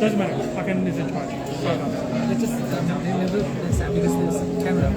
Doesn't matter. Hakan is in charge. Sorry about that. Let's just next time because there's camera.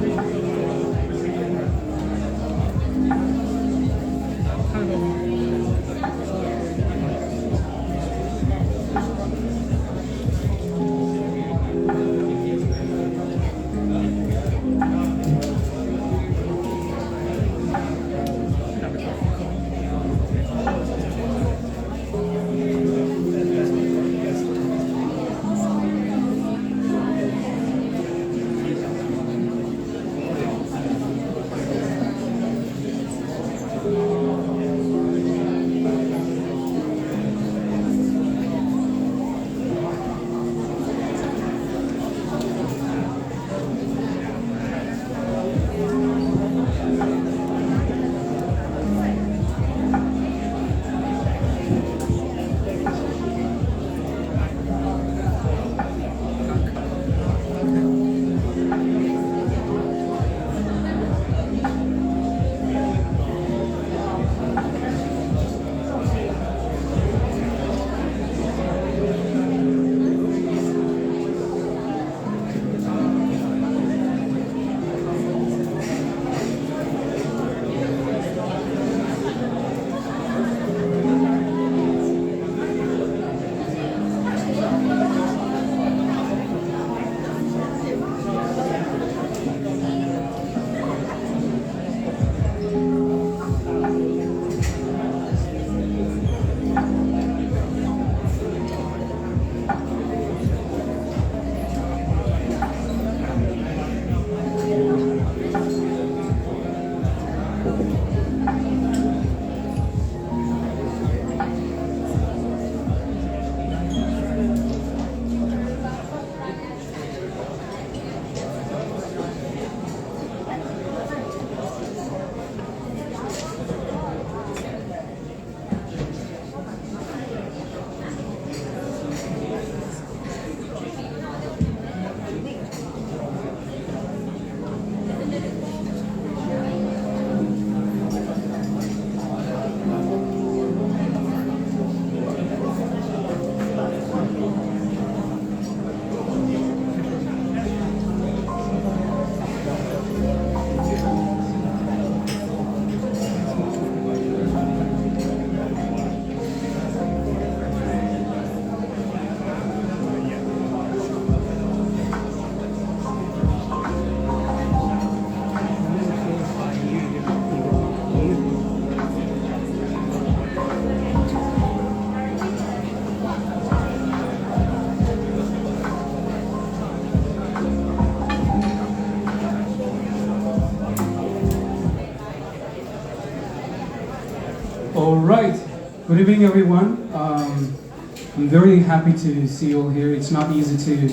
right, good evening everyone. I'm very happy to see you all here. It's not easy to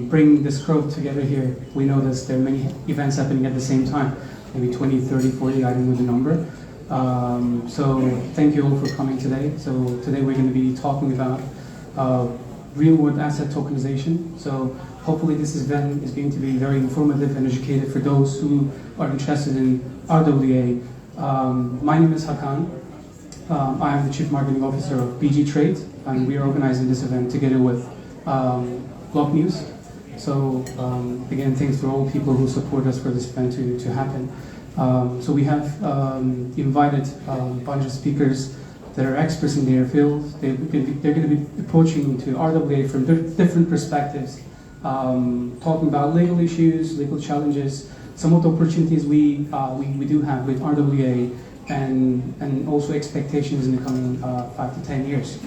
bring this crowd together here. We know that there are many events happening at the same time, maybe 20, 30, 40, I don't know the number. So thank you all for coming today. So today we're going to be talking about real-world asset tokenization. So hopefully this event is going to be very informative and educative for those who are interested in RWA. My name is Hakan. I am the Chief Marketing Officer of BG Trade, and we are organizing this event together with Block News. So again, thanks to all people who support us for this event to happen. So we have invited a bunch of speakers that are experts in their field. They're going to be approaching into RWA from different perspectives, talking about legal issues, legal challenges, some of the opportunities we do have with RWA, and also expectations in the coming 5 to 10 years.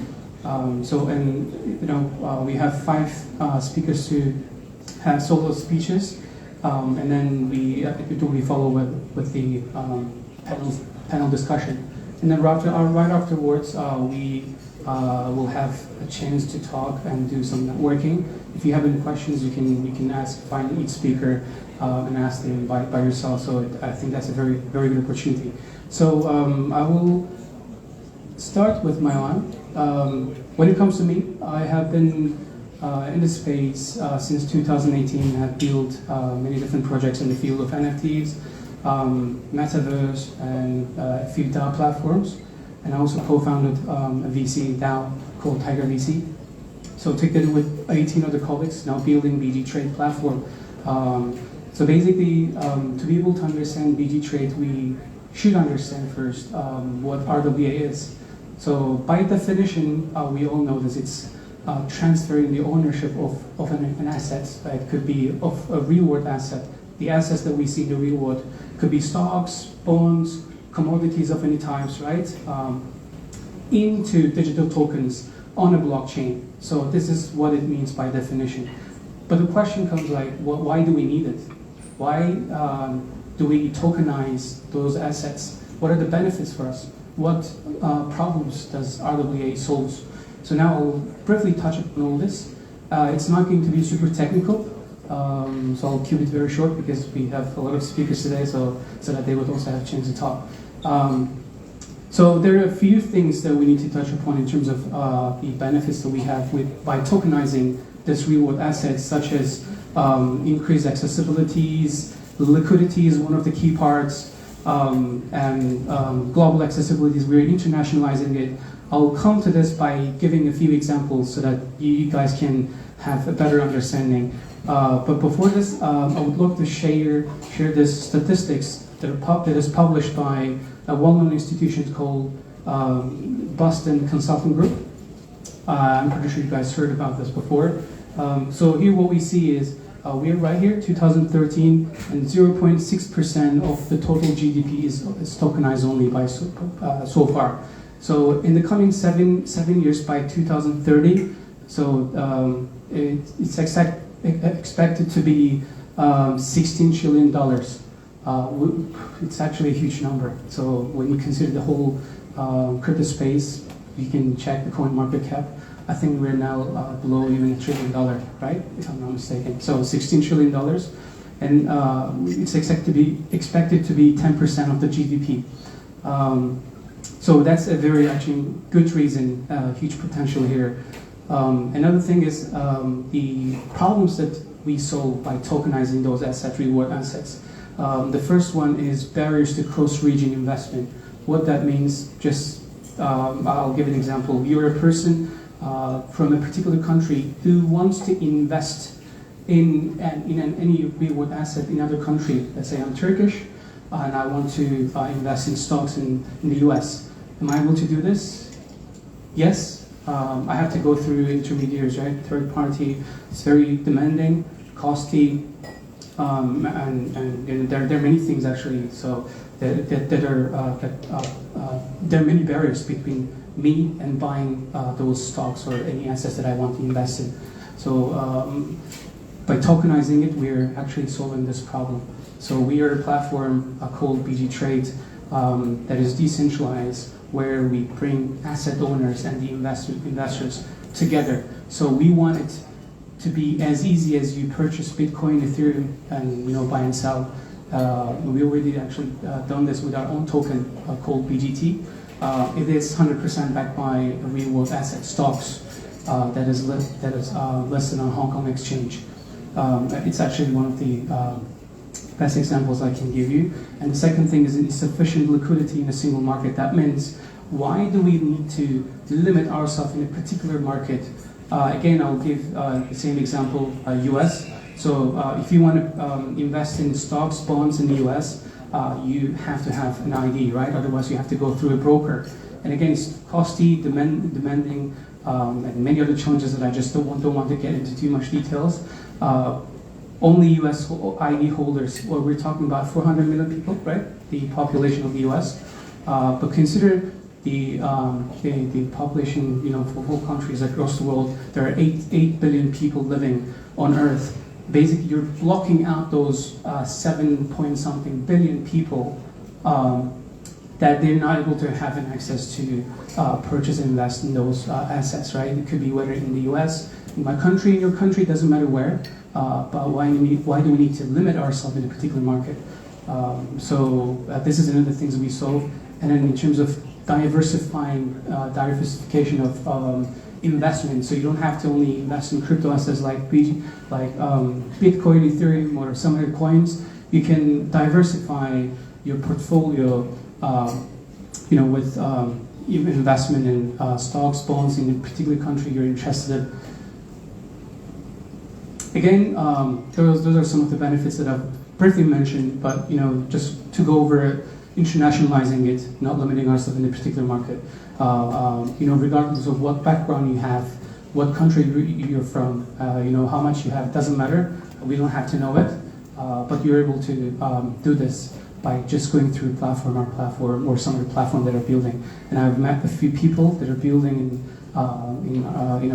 We have 5 speakers to have solo speeches, and then we follow with the panel discussion. And then right afterwards, we will have a chance to talk and do some networking. If you have any questions, you can find each speaker and ask them by yourself. So I think that's a very, very good opportunity. So I will start with my own. When it comes to me, I have been in this space since 2018. I have built many different projects in the field of NFTs, Metaverse, and a few DAO platforms. And I also co-founded a VC DAO called Tiger VC. So together with 18 other colleagues, now building BG Trade platform. So basically, to be able to understand BG Trade, we should understand first what RWA is. So by definition, we all know that it's transferring the ownership of an asset. It could be of a real-world asset. The assets that we see in the real world could be stocks, bonds, commodities of any types, right? Into digital tokens on a blockchain. So this is what it means by definition. But the question comes like, why do we need it? Why do we tokenize those assets? What are the benefits for us? What problems does RWA solve? So now I'll briefly touch upon all this. It's not going to be super technical, so I'll keep it very short because we have a lot of speakers today, so that they would also have a chance to talk. So there are a few things that we need to touch upon in terms of the benefits that we have by tokenizing this real-world assets, such as increased accessibilities, liquidity is one of the key parts, and global accessibilities. We're internationalizing it. I'll come to this by giving a few examples so that you guys can have a better understanding. But before this, I would love to share this statistics that is published by a well-known institution called Boston Consulting Group. I'm pretty sure you guys heard about this before. So here what we see is we're right here, 2013, and 0.6% of the total GDP is tokenized only by so far. So in the coming seven years, by 2030, so it's expected to be $16 trillion. It's actually a huge number. So when you consider the whole crypto space, you can check the coin market cap. I think we're now below even $1 trillion, right? If I'm not mistaken. So $16 trillion, and it's expected to be 10% of the GDP. So that's a very actually good reason, huge potential here. Another thing is the problems that we solve by tokenizing those reward assets. The first one is barriers to cross-region investment. What that means, just I'll give an example. You're a person from a particular country who wants to invest in any reward asset in another country. Let's say I'm Turkish and I want to invest in stocks in the US. Am I able to do this? Yes. I have to go through intermediaries, right? Third party. It's very demanding, costly, and there are many things actually. So there are many barriers between me and buying those stocks or any assets that I want to invest in. So by tokenizing it, we're actually solving this problem. So we are a platform called BG Trade. that is decentralized, where we bring asset owners and the investors together. So we want it to be as easy as you purchase Bitcoin, Ethereum, and buy and sell. We already actually done this with our own token called BGT. It is 100% backed by real world asset stocks that is listed on Hong Kong Exchange. It's actually one of the best examples I can give you. And the second thing is insufficient liquidity in a single market. That means, why do we need to limit ourselves in a particular market? Again, I'll give the same example, US. So if you want to invest in stocks, bonds in the US, you have to have an ID, right? Otherwise, you have to go through a broker. And again, it's costly, demanding, and many other challenges that I just don't want to get into too much details. Only US ID holders, well, we're talking about 400 million people, right? The population of the US. But consider the population, for whole countries across the world. There are 8 billion people living on Earth. Basically, you're blocking out those 7 point something billion people that they're not able to have an access to purchase and invest in those assets, right? It could be whether in the US, in my country, in your country, doesn't matter where. But why do we need to limit ourselves in a particular market? So this is another thing that we solve. And then in terms of diversification of investment, so you don't have to only invest in crypto assets like Bitcoin, Ethereum, or some other coins. You can diversify your portfolio, with investment in stocks, bonds in a particular country you're interested in. Again, those are some of the benefits that I've briefly mentioned, but just to go over it, internationalizing it, not limiting ourselves in a particular market. Regardless of what background you have, what country you're from, how much you have, doesn't matter. We don't have to know it, but you're able to do this by just going through our platform, or some of the platform that are building. And I've met a few people that are building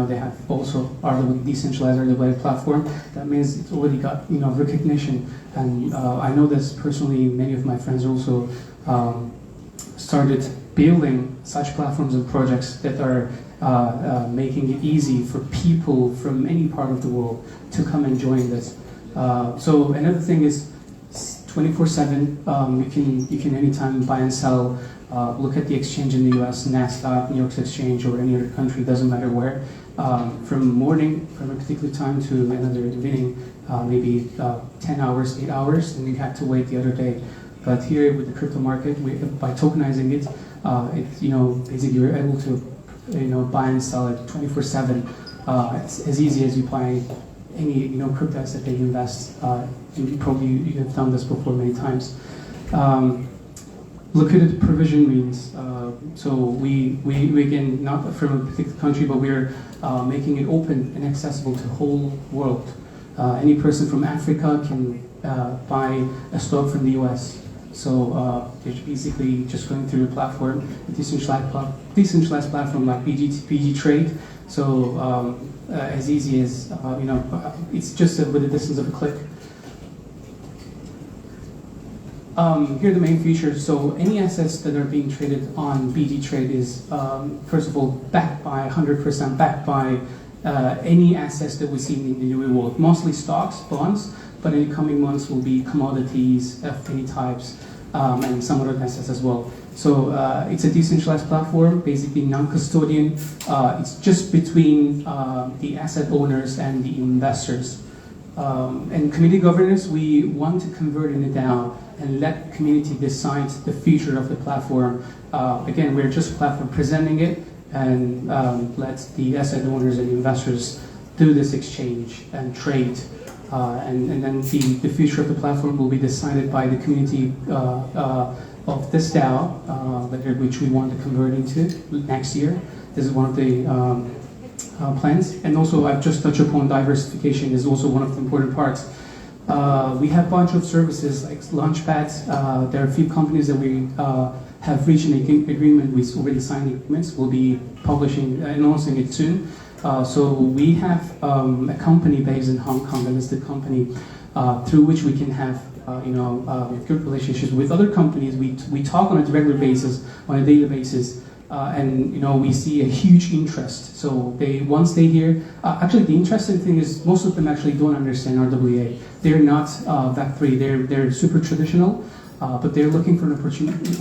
they have also RW decentralized RW platform. That means it's already got recognition. And I know this personally. Many of my friends also started building such platforms and projects that are making it easy for people from any part of the world to come and join this. So another thing is 24/7. You can anytime buy and sell. Look at the exchange in the US, NASDAQ, New York Exchange, or any other country, doesn't matter where. From morning, from a particular time to another evening, maybe 10 hours, 8 hours, and you have to wait the other day. But here with the crypto market, by tokenizing it, basically you're able to buy and sell it 24/7. It's as easy as you buy any crypto asset that you invest. And probably you have done this before many times. Liquidity provision means, so we again, not from a particular country, but we're making it open and accessible to the whole world. Any person from Africa can buy a stock from the US. So they're basically just going through a platform, a decentralized platform like BG Trade. So as easy as, it's just with a distance of a click. Here are the main features. So any assets that are being traded on BG Trade is, first of all, 100% backed by any assets that we see in the real world. Mostly stocks, bonds, but in the coming months will be commodities of any types, and some other assets as well. So it's a decentralized platform, basically non-custodian. It's just between the asset owners and the investors. And community governance, we want to convert it down and let community decide the future of the platform. Again, we're just a platform presenting it, and let the asset owners and investors do this exchange and trade. And then the future of the platform will be decided by the community of this DAO, which we want to convert into next year. This is one of the plans. And also, I've just touched upon diversification is also one of the important parts. We have a bunch of services like Launchpads. There are a few companies that we have reached an agreement with, already signed agreements. We'll be announcing it soon. So we have a company based in Hong Kong, that is the company through which we can have we have good relationships with other companies. We talk on a regular basis, on a daily basis, and we see a huge interest. So once they hear, actually the interesting thing is most of them actually don't understand RWA. They're not Web3. They're super traditional, but they're looking for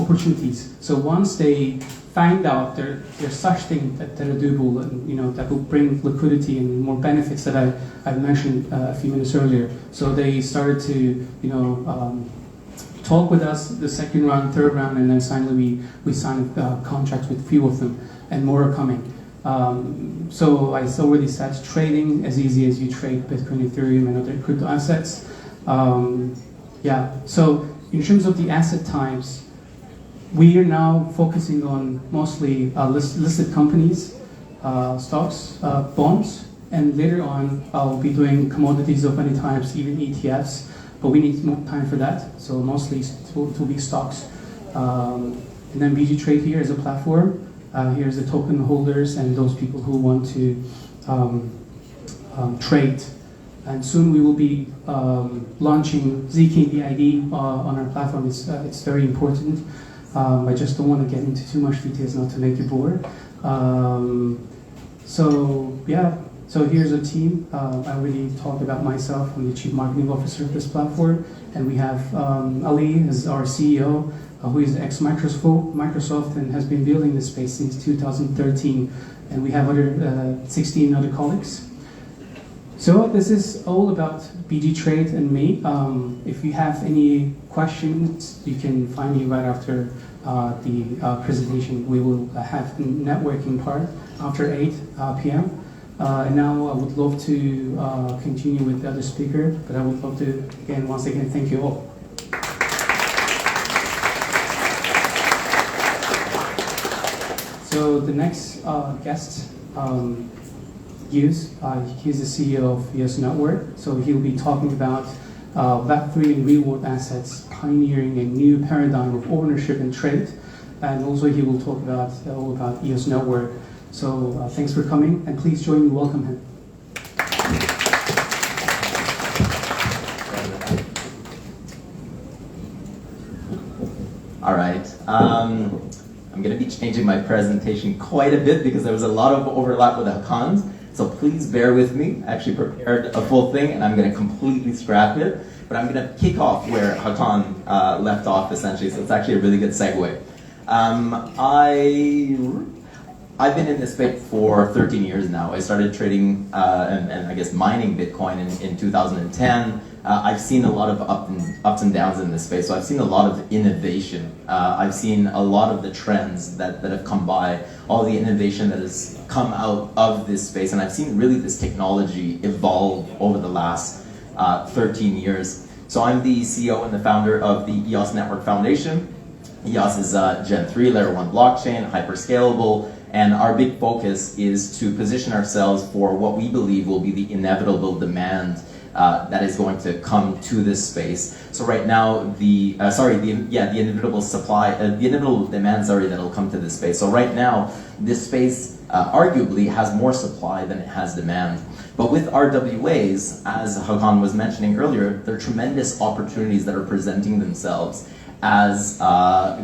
opportunities. So once they find out there's such thing that are doable, and that will bring liquidity and more benefits that I mentioned a few minutes earlier. So they started to talk with us the second round, third round, and then finally we signed contracts with a few of them, and more are coming. So I already said trading as easy as you trade Bitcoin, Ethereum, and other crypto assets. So in terms of the asset types, we are now focusing on mostly listed companies, stocks, bonds, and later on I'll be doing commodities of any types, even ETFs, but we need more time for that, so mostly it will be stocks. And then BG Trade here is a platform. Here's the token holders and those people who want to trade. And soon we will be launching zkBID on our platform. It's very important. I just don't want to get into too much details not to make you bored. So here's a team. I already talked about myself. I'm the Chief Marketing Officer of this platform. And we have Ali as our CEO, who is ex-Microsoft and has been building this space since 2013. And we have 16 other colleagues. So this is all about BG Trade and me. If you have any questions, you can find me right after the presentation. We will have a networking part after 8 p.m. And now I would love to continue with the other speaker, but I would love to, once again, thank you all. So the next guest, he's the CEO of EOS Network, so he'll be talking about Web3 and real-world assets, pioneering a new paradigm of ownership and trade, and also he will talk about all about EOS Network. So thanks for coming, and please join me welcome him. All right. I'm going to be changing my presentation quite a bit because there was a lot of overlap with Hakan's. So please bear with me. I actually prepared a full thing and I'm going to completely scrap it. But I'm going to kick off where Hakan left off essentially. So it's actually a really good segue. I've been in this space for 13 years now. I started trading and I guess mining Bitcoin in 2010. I've seen a lot of ups and downs in this space. So I've seen a lot of innovation. I've seen a lot of the trends that have come by, all the innovation that has come out of this space. And I've seen really this technology evolve over the last 13 years. So I'm the CEO and the founder of the EOS Network Foundation. EOS is Gen 3, Layer 1 blockchain, hyper-scalable. And our big focus is to position ourselves for what we believe will be the inevitable demand that is going to come to this space. So right now, the inevitable supply, the inevitable demand, that'll come to this space. So right now, this space arguably has more supply than it has demand. But with RWAs, as Hakan was mentioning earlier, there are tremendous opportunities that are presenting themselves as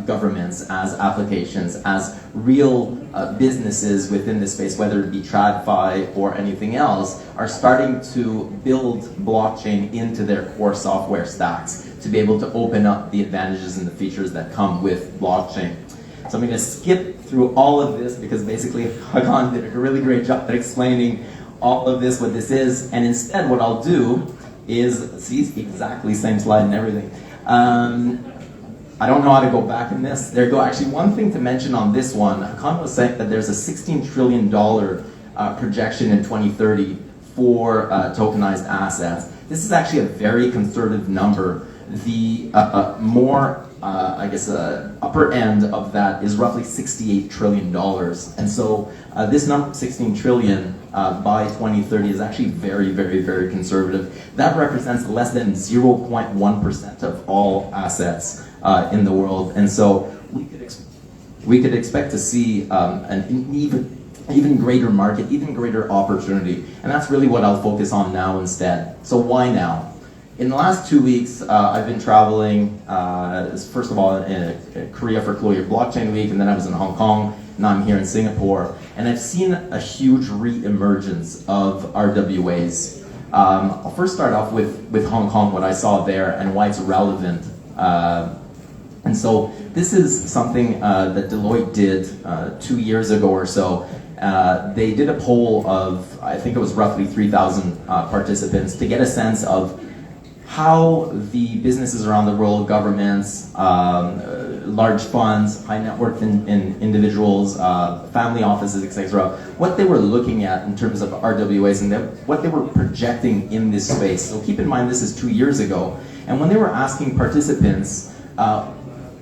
governments, as applications, as real businesses within this space, whether it be TradFi or anything else, are starting to build blockchain into their core software stacks to be able to open up the advantages and the features that come with blockchain. So I'm going to skip through all of this because basically Hakan did a really great job at explaining all of this, what this is, and instead what I'll do is, see, exactly same slide and everything. I don't know how to go back in this. There you go. Actually, one thing to mention on this one, Hakan was saying that there's a $16 trillion projection in 2030 for tokenized assets. This is actually a very conservative number. The upper end of that is roughly $68 trillion. And so this number, 16 trillion by 2030, is actually very, very, very conservative. That represents less than 0.1% of all assets in the world. And so we could expect to see an even greater market, even greater opportunity. And that's really what I'll focus on now instead. So why now? In the last 2 weeks, I've been traveling, first of all, in Korea for Korea Blockchain Week, and then I was in Hong Kong, now I'm here in Singapore, and I've seen a huge re-emergence of RWAs. I'll first start off with Hong Kong, what I saw there, and why it's relevant. And so this is something that Deloitte did 2 years ago or so. They did a poll of, I think it was roughly 3,000 participants to get a sense of how the businesses around the world, governments, large funds, high net worth individuals, family offices, etc., what they were looking at in terms of RWAs and what they were projecting in this space. So keep in mind this is 2 years ago, and when they were asking participants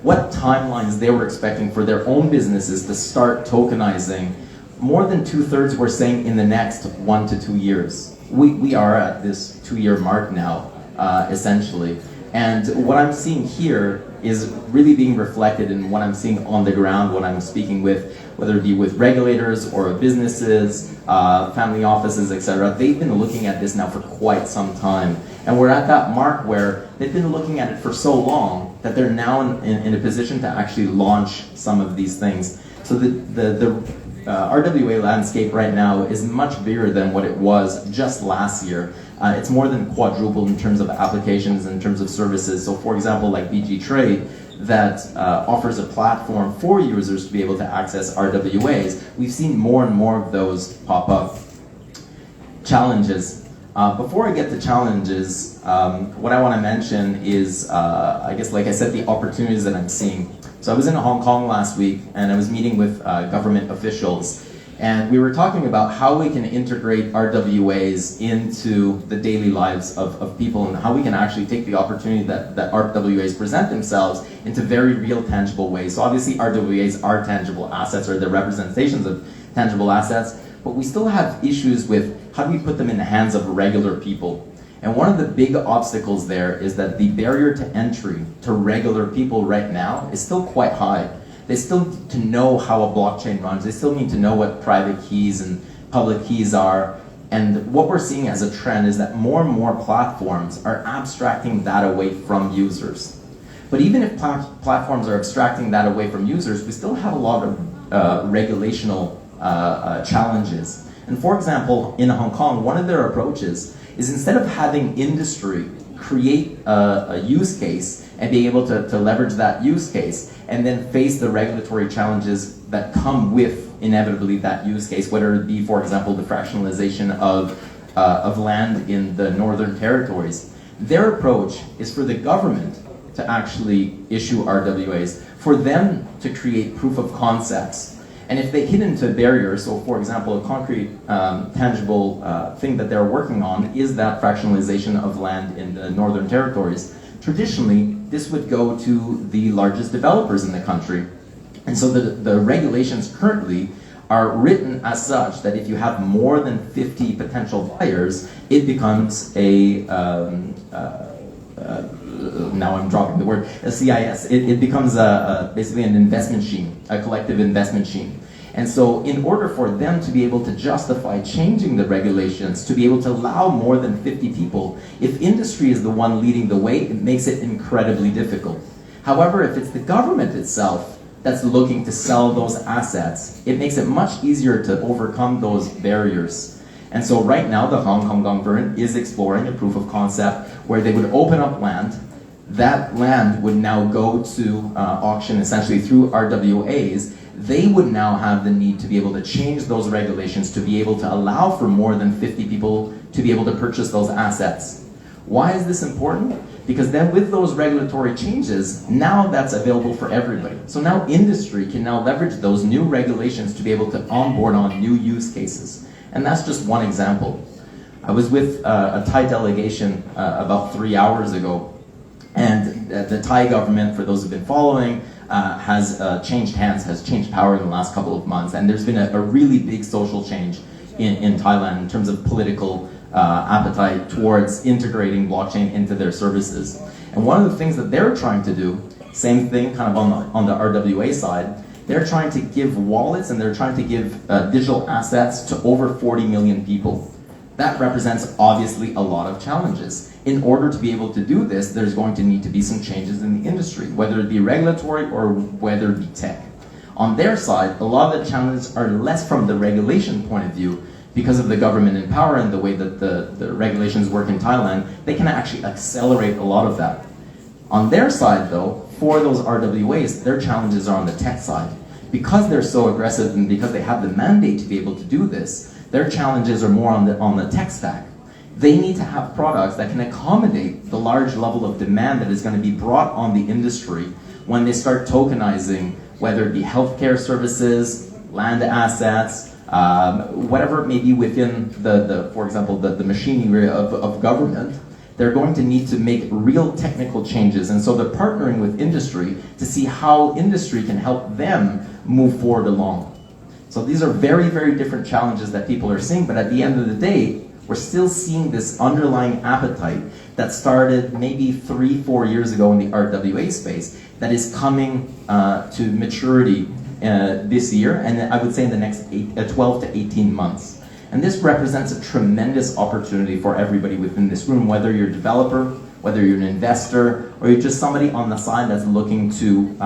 what timelines they were expecting for their own businesses to start tokenizing, more than 2/3 were saying in the next 1 to 2 years. We are at this 2-year mark now. Essentially. And what I'm seeing here is really being reflected in what I'm seeing on the ground, what I'm speaking with, whether it be with regulators or businesses, family offices, etc. They've been looking at this now for quite some time. And we're at that mark where they've been looking at it for so long that they're now in a position to actually launch some of these things. So the RWA landscape right now is much bigger than what it was just last year. It's more than quadrupled in terms of applications, in terms of services. So for example, like BG Trade, that offers a platform for users to be able to access RWAs, we've seen more and more of those pop up. Challenges. Before I get to challenges, what I want to mention is, I guess like I said, the opportunities that I'm seeing. So I was in Hong Kong last week, and I was meeting with government officials. And we were talking about how we can integrate RWAs into the daily lives of people, and how we can actually take the opportunity that RWAs present themselves into very real, tangible ways. So obviously RWAs are tangible assets, or they're representations of tangible assets, but we still have issues with how do we put them in the hands of regular people. And one of the big obstacles there is that the barrier to entry to regular people right now is still quite high. They still need to know how a blockchain runs. They still need to know what private keys and public keys are. And what we're seeing as a trend is that more and more platforms are abstracting that away from users. But even if platforms are abstracting that away from users, we still have a lot of regulational challenges. And for example, in Hong Kong, one of their approaches is instead of having industry create a use case and be able to leverage that use case and then face the regulatory challenges that come with inevitably that use case, whether it be, for example, the fractionalization of land in the Northern Territories. Their approach is for the government to actually issue RWAs, for them to create proof of concepts. And if they hit into barriers, so for example, a concrete, tangible thing that they're working on is that fractionalization of land in the Northern Territories. Traditionally, this would go to the largest developers in the country. And so the regulations currently are written as such that if you have more than 50 potential buyers, it becomes a, now I'm dropping the word, a CIS. It becomes basically an investment scheme, a collective investment scheme. And so in order for them to be able to justify changing the regulations, to be able to allow more than 50 people, if industry is the one leading the way, it makes it incredibly difficult. However, if it's the government itself that's looking to sell those assets, it makes it much easier to overcome those barriers. And so right now, the Hong Kong government is exploring a proof of concept where they would open up land. That land would now go to auction essentially through RWAs. They would now have the need to be able to change those regulations to be able to allow for more than 50 people to be able to purchase those assets. Why is this important? Because then with those regulatory changes, now that's available for everybody. So now industry can now leverage those new regulations to be able to onboard on new use cases. And that's just one example. I was with a Thai delegation about 3 hours ago, and the Thai government, for those who've been following, has changed hands, has changed power in the last couple of months, and there's been a really big social change in Thailand in terms of political appetite towards integrating blockchain into their services. And one of the things that they're trying to do, same thing kind of on the RWA side, they're trying to give wallets and they're trying to give digital assets to over 40 million people. That represents obviously a lot of challenges. In order to be able to do this, there's going to need to be some changes in the industry, whether it be regulatory or whether it be tech. On their side, a lot of the challenges are less from the regulation point of view, because of the government in power and the way that the regulations work in Thailand. They can actually accelerate a lot of that. On their side though, for those RWAs, their challenges are on the tech side. Because they're so aggressive and because they have the mandate to be able to do this, their challenges are more on the tech stack. They need to have products that can accommodate the large level of demand that is going to be brought on the industry when they start tokenizing, whether it be healthcare services, land assets, whatever it may be within for example, the machinery of government. They're going to need to make real technical changes, and so they're partnering with industry to see how industry can help them move forward along. So these are very, very different challenges that people are seeing, but at the end of the day, we're still seeing this underlying appetite that started maybe 3-4 years ago in the RWA space that is coming to maturity this year, and I would say in the next 12 to 18 months. And this represents a tremendous opportunity for everybody within this room, whether you're a developer, whether you're an investor, or you're just somebody on the side that's looking to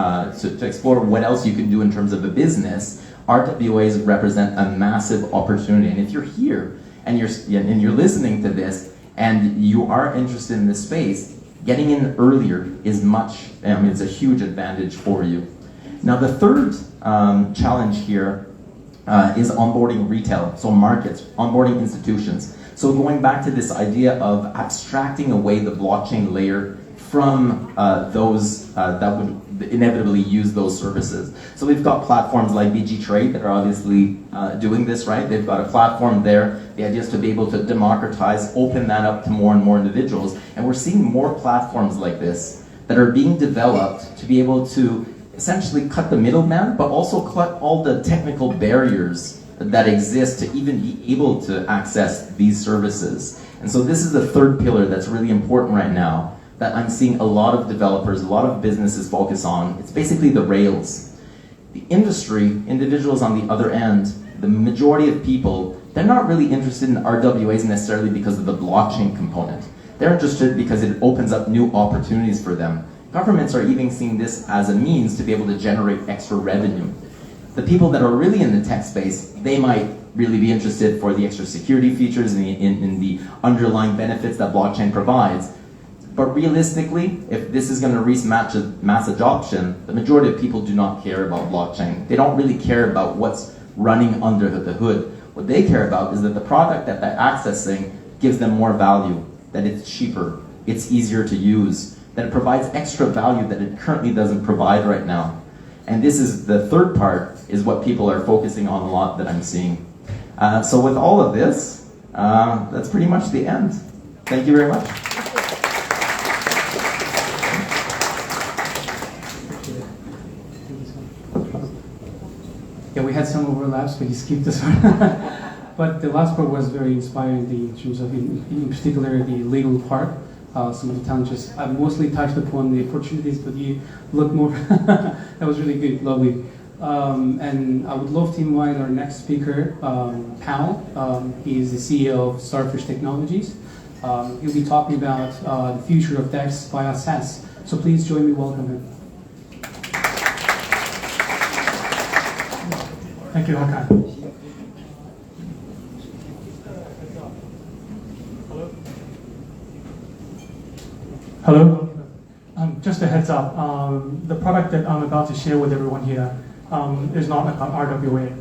explore what else you can do in terms of a business. RWAs represent a massive opportunity, and if you're here and you're listening to this and you are interested in this space, getting in earlier is it's a huge advantage for you. Now the third challenge here is onboarding retail, so markets, onboarding institutions. So going back to this idea of abstracting away the blockchain layer from those that would inevitably use those services. So we've got platforms like BG Trade that are obviously doing this, right? They've got a platform there. The idea is to be able to democratize, open that up to more and more individuals. And we're seeing more platforms like this that are being developed to be able to essentially cut the middleman, but also cut all the technical barriers that exist to even be able to access these services. And so this is the third pillar that's really important right now that I'm seeing a lot of developers, a lot of businesses focus on. It's basically the rails. The industry, individuals on the other end, the majority of people, they're not really interested in RWAs necessarily because of the blockchain component. They're interested because it opens up new opportunities for them. Governments are even seeing this as a means to be able to generate extra revenue. The people that are really in the tech space, they might really be interested for the extra security features and in the underlying benefits that blockchain provides. But realistically, if this is going to reach mass adoption, the majority of people do not care about blockchain. They don't really care about what's running under the hood. What they care about is that the product that they're accessing gives them more value, that it's cheaper, it's easier to use, that it provides extra value that it currently doesn't provide right now. And this is the third part, is what people are focusing on a lot that I'm seeing. So with all of this, that's pretty much the end. Thank you very much. Yeah, we had some overlaps, but you skipped this one. But the last part was very inspiring in terms of, in particular, the legal part. Some of the challenges. I mostly touched upon the opportunities, but you look more. That was really good, lovely. And I would love to invite our next speaker, Pal. He is the CEO of Starfish Technologies. He'll be talking about the future of DEX via SaaS. So please join me, welcome him. Thank you, Hakan. Hello. Just a heads up, the product that I'm about to share with everyone here is not an RWA.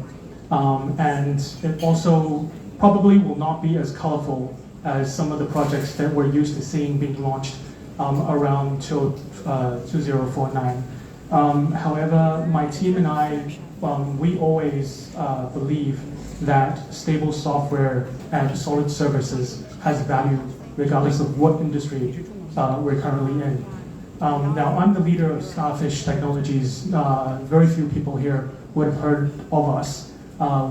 And it also probably will not be as colorful as some of the projects that we're used to seeing being launched around 2049. However, my team and I, we always believe that stable software and solid services has value regardless of what industry we're currently in. Now, I'm the leader of Starfish Technologies. Very few people here would have heard of us.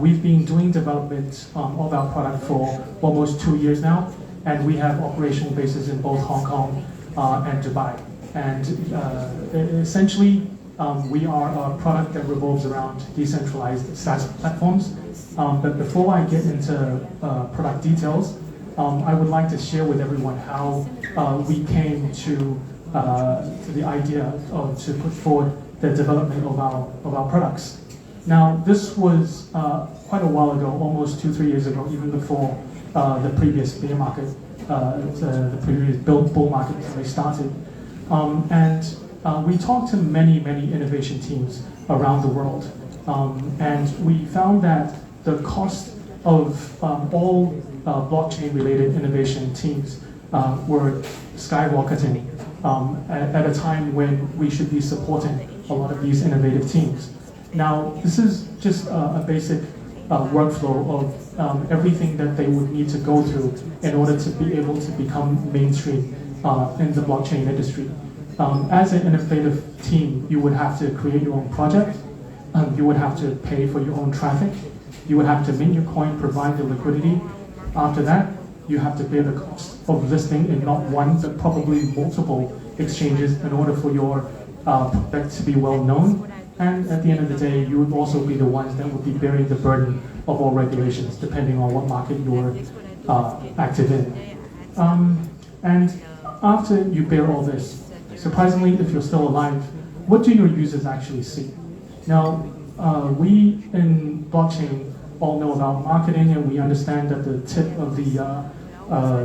We've been doing development of our product for almost 2 years now, and we have operational bases in both Hong Kong and Dubai. And essentially, we are a product that revolves around decentralized SaaS platforms. But before I get into product details, I would like to share with everyone how we came to the idea to put forward the development of our products. Now, this was quite a while ago, almost 2-3 years ago, even before the previous bear market, the previous bull market really started. We talked to many innovation teams around the world, and we found that the cost of all blockchain-related innovation teams were skyrocketing at a time when we should be supporting a lot of these innovative teams. Now, this is just a basic workflow of everything that they would need to go through in order to be able to become mainstream in the blockchain industry. As an innovative team, you would have to create your own project, you would have to pay for your own traffic, you would have to mint your coin, provide the liquidity. After that, you have to bear the cost of listing in not one, but probably multiple exchanges in order for your product to be well known. And at the end of the day, you would also be the ones that would be bearing the burden of all regulations, depending on what market you're active in. And after you bear all this, surprisingly, if you're still alive, what do your users actually see? Now, we in blockchain all know about marketing, and we understand that the tip of the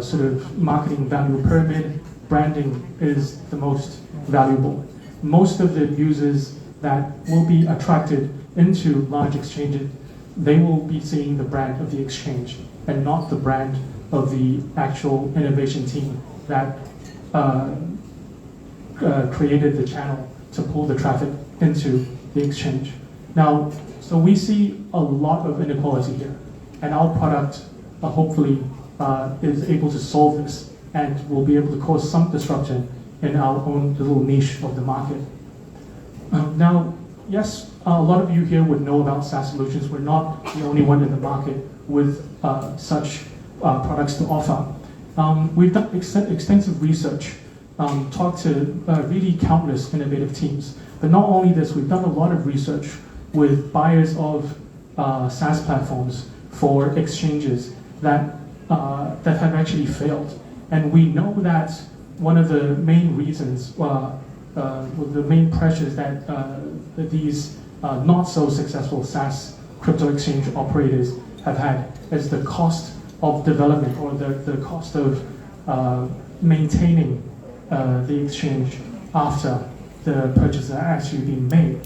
sort of marketing value pyramid, branding, is the most valuable. Most of the users that will be attracted into large exchanges, they will be seeing the brand of the exchange and not the brand of the actual innovation team that created the channel to pull the traffic into the exchange. Now, so we see a lot of inequality here, and our product hopefully is able to solve this and will be able to cause some disruption in our own little niche of the market. Now, yes, a lot of you here would know about SaaS solutions. We're not the only one in the market with such products to offer. We've done extensive research, talked to really countless innovative teams. But not only this, we've done a lot of research with buyers of SaaS platforms for exchanges that have actually failed. And we know that one of the main reasons, the main pressures that these not so successful SaaS crypto exchange operators have had is the cost of development, or the cost of maintaining the exchange after the purchases are actually being made.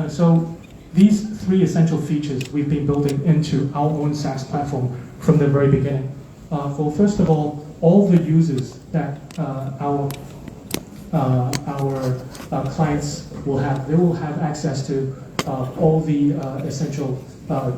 So these three essential features we've been building into our own SaaS platform from the very beginning. Well, first of all the users that our clients will have, they will have access to all the essential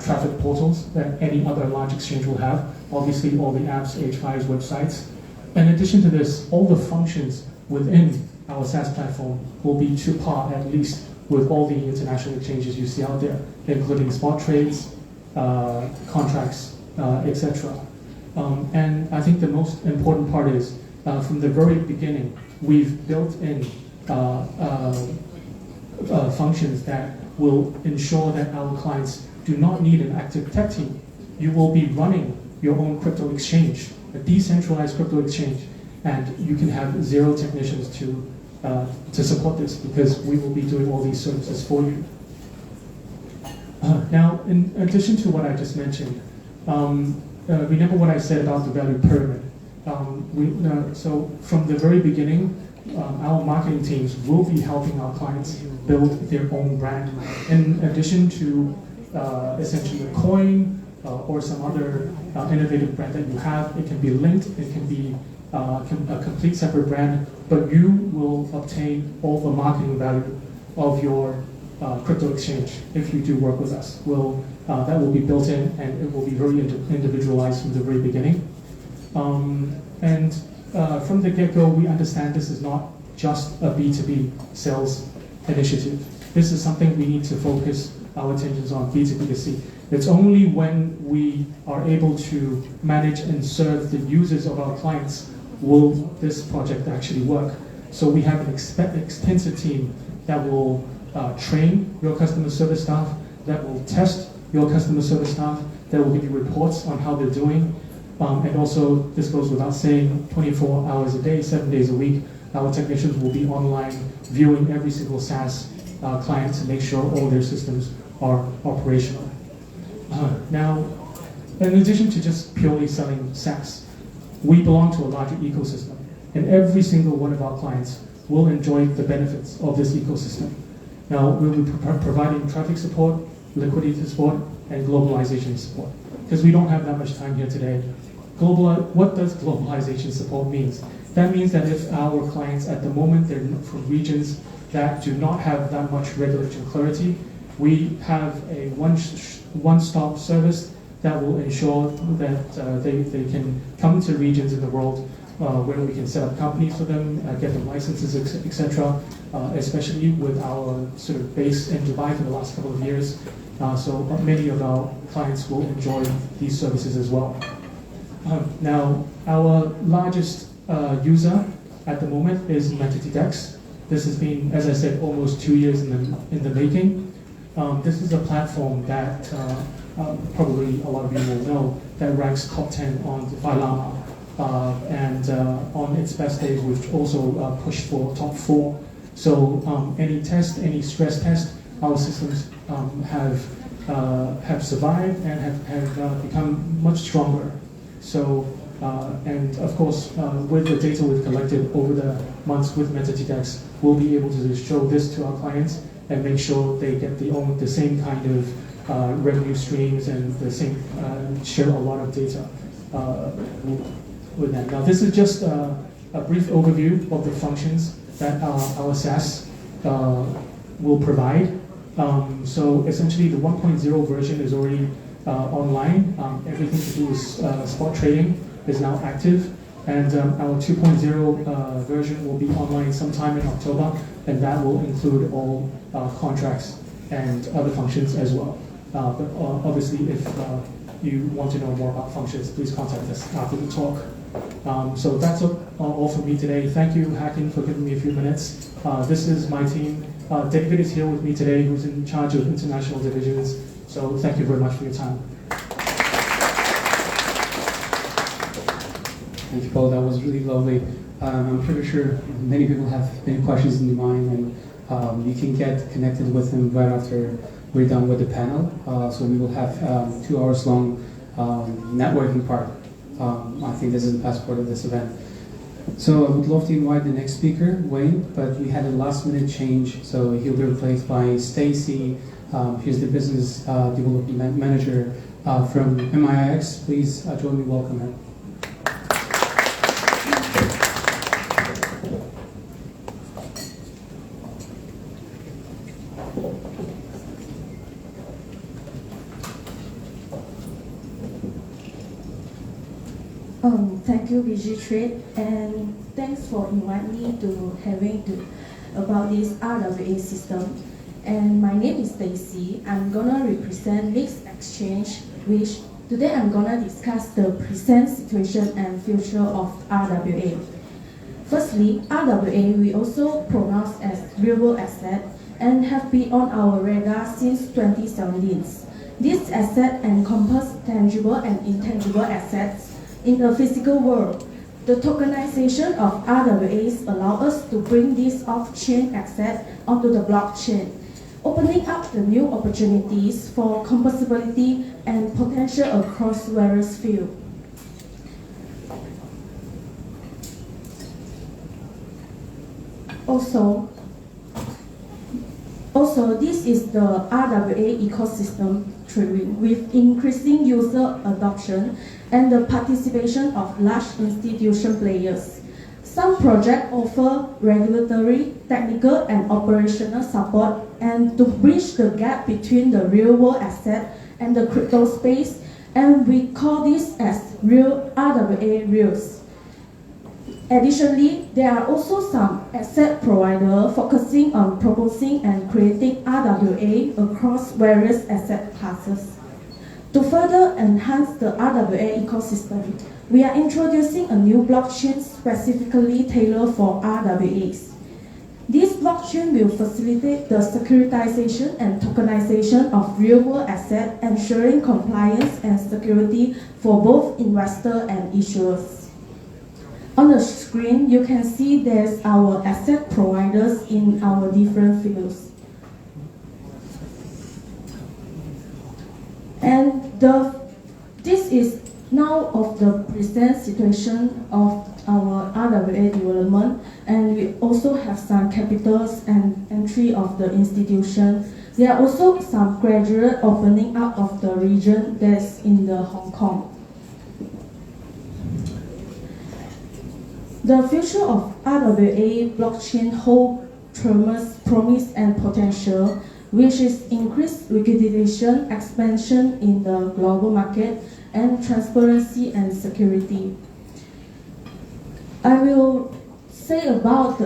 traffic portals that any other large exchange will have. Obviously, all the apps, H5s, websites. In addition to this, all the functions within our SaaS platform will be to par, at least, with all the international exchanges you see out there, including spot trades, contracts, etc. And I think the most important part is, from the very beginning, we've built in functions that will ensure that our clients do not need an active tech team. You will be running your own crypto exchange, a decentralized crypto exchange, and you can have 0 technicians to support this, because we will be doing all these services for you. Now, in addition to what I just mentioned, remember what I said about the value pyramid. So from the very beginning, our marketing teams will be helping our clients build their own brand. In addition to essentially a coin or some other innovative brand that you have, it can be linked, it can be a complete separate brand, but you will obtain all the marketing value of your crypto exchange if you do work with us. That will be built in, and it will be very individualized from the very beginning. From the get-go, we understand this is not just a B2B sales initiative. This is something we need to focus our attentions on, B2B2C. It's only when we are able to manage and serve the users of our clients will this project actually work. So we have an extensive team that will train your customer service staff, that will test your customer service staff, that will give you reports on how they're doing. And also, this goes without saying, 24 hours a day, 7 days a week, our technicians will be online viewing every single SaaS client to make sure all their systems are operational. Now, in addition to just purely selling SaaS, we belong to a larger ecosystem, and every single one of our clients will enjoy the benefits of this ecosystem. Now, we'll be providing traffic support, liquidity support, and globalization support. Because we don't have that much time here today. What does globalization support mean? That means that if our clients at the moment, they're from regions that do not have that much regulatory clarity, we have a one-stop service that will ensure that they can come to regions in the world where we can set up companies for them, get them licenses, etc. Especially with our sort of base in Dubai for the last couple of years. So many of our clients will enjoy these services as well. Now, our largest user at the moment is MetaTDEX. This has been, as I said, almost 2 years in the making. This is a platform that probably a lot of you will know that ranks top 10 on the Llama. And on its best days, we've also pushed for top 4. So any test, any stress test, our systems have survived and have become much stronger. So, and of course, with the data we've collected over the months with MetaTDEX, we'll be able to show this to our clients and make sure they get the same kind of revenue streams and the same share a lot of data with them. Now, this is just a brief overview of the functions that our SaaS will provide. So essentially, the 1.0 version is already online. Everything to do with spot trading is now active. And our 2.0 version will be online sometime in October, and that will include all contracts and other functions as well. But obviously, if you want to know more about functions, please contact us after the talk. So that's all for me today. Thank you, Hakin, for giving me a few minutes. This is my team. David is here with me today, who's in charge of international divisions. So thank you very much for your time. Thank you, Paul. That was really lovely. I'm pretty sure many people have many questions in their mind, and you can get connected with him right after we're done with the panel. So we will have 2 hours long networking part. I think this is the best part of this event. So I would love to invite the next speaker, Wayne, but we had a last-minute change, so he'll be replaced by Stacy. He's the business development manager from MIIX. Please join me in welcoming her. Thank you, VG Trade, and thanks for inviting me to about this RWA system. And my name is Stacy. I'm gonna represent Mixed Exchange, which today I'm gonna discuss the present situation and future of RWA. Firstly, RWA we also pronounce as real-world asset and have been on our radar since 2017. This asset encompasses tangible and intangible assets in the physical world. The tokenization of RWAs allow us to bring this off-chain asset onto the blockchain, opening up the new opportunities for composability and potential across various fields. Also, this is the RWA ecosystem thriving with increasing user adoption and the participation of large institution players. Some projects offer regulatory, technical, and operational support, and to bridge the gap between the real-world asset and the crypto space, and we call this as real RWA Rails. Additionally, there are also some asset providers focusing on proposing and creating RWA across various asset classes. To further enhance the RWA ecosystem, we are introducing a new blockchain specifically tailored for RWAs. This blockchain will facilitate the securitization and tokenization of real-world assets, ensuring compliance and security for both investors and issuers. On the screen, you can see there's our asset providers in our different fields. And this is now of the present situation of our RWA development, and we also have some capitals and entry of the institution. There are also some gradual opening up of the region that's in the Hong Kong. The future of RWA blockchain holds tremendous promise and potential, which is increased liquidation, expansion in the global market, and transparency and security. I will say about,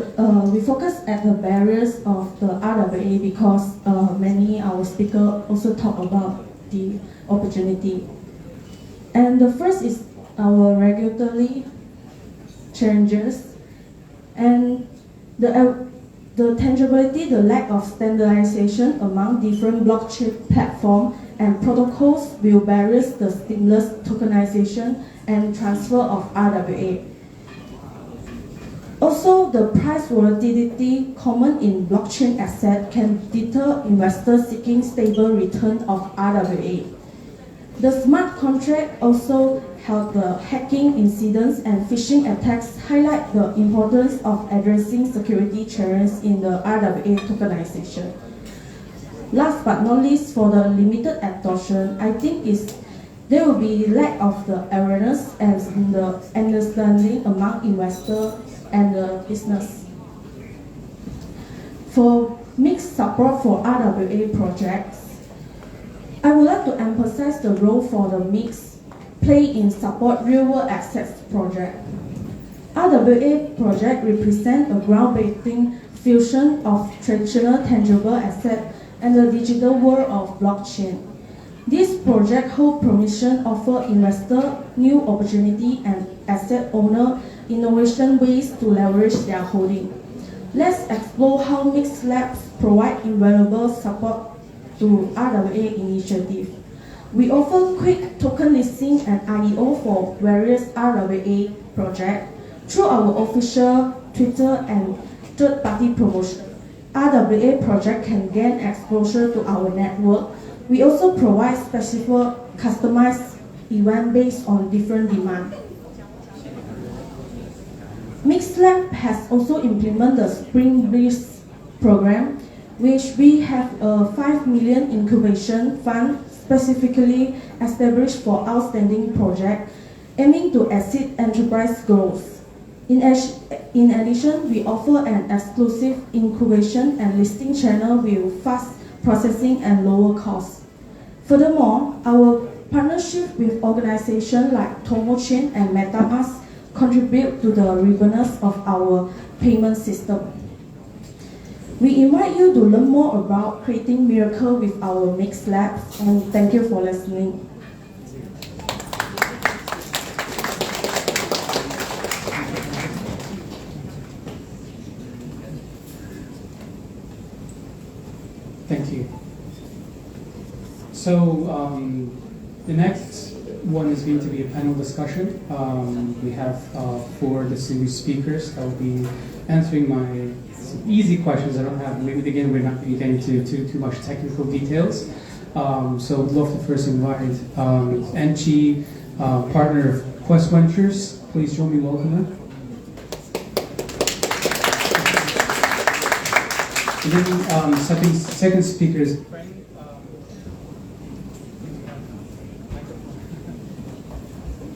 we focus at the barriers of the RWA because many our speakers also talk about the opportunity. And the first is our regulatory changes and the tangibility, the lack of standardization among different blockchain platforms and protocols will barriers the seamless tokenization and transfer of RWA. Also, the price volatility common in blockchain asset can deter investors seeking stable return of RWA. The smart contract also help the hacking incidents and phishing attacks highlight the importance of addressing security challenges in the RWA tokenization. Last but not least, for the limited adoption, I think there will be lack of the awareness and the understanding among investors and the business. For mixed support for RWA projects, I would like to emphasize the role for the mix play in support real-world assets project. RWA project represent a groundbreaking fusion of traditional tangible asset and the digital world of blockchain. This project hold permission offer investor new opportunity and asset owner innovation ways to leverage their holding. Let's explore how Mixed Labs provide invaluable support to RWA initiative. We offer quick token listing and IDO for various RWA projects through our official Twitter and third-party promotion. RWA project can gain exposure to our network. We also provide specific customized event based on different demand. Mixed Lab has also implemented the Spring Breeze program, which we have a 5 million incubation fund specifically established for outstanding projects, aiming to assist enterprise growth. In addition, we offer an exclusive incubation and listing channel with fast processing and lower costs. Furthermore, our partnership with organizations like TomoChain and MetaMask contribute to the robustness of our payment system. We invite you to learn more about creating miracles with our Mixed Labs, and thank you for listening. Thank you. So the next one is going to be a panel discussion. We have 4 distinguished speakers that will be answering my easy questions. I don't have, maybe again we're not going to get into too much technical details. So I'd love to first invite Enchi, partner of Quest Ventures. Please join me in welcoming her. And then second speaker is Frank.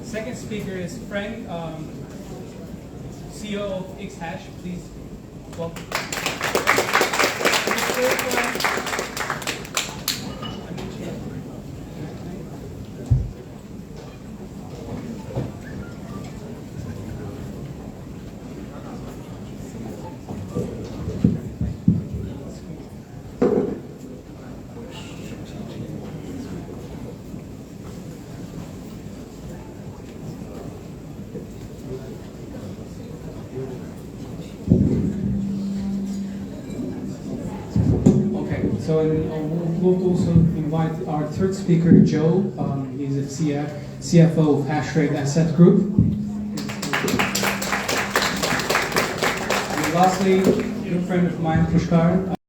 Second speaker is Frank, CEO of XHash. Please welcome. So we'll also invite our third speaker, Joe. He's the CFO of Hashrate Asset Group. And lastly, a good friend of mine, Pushkar.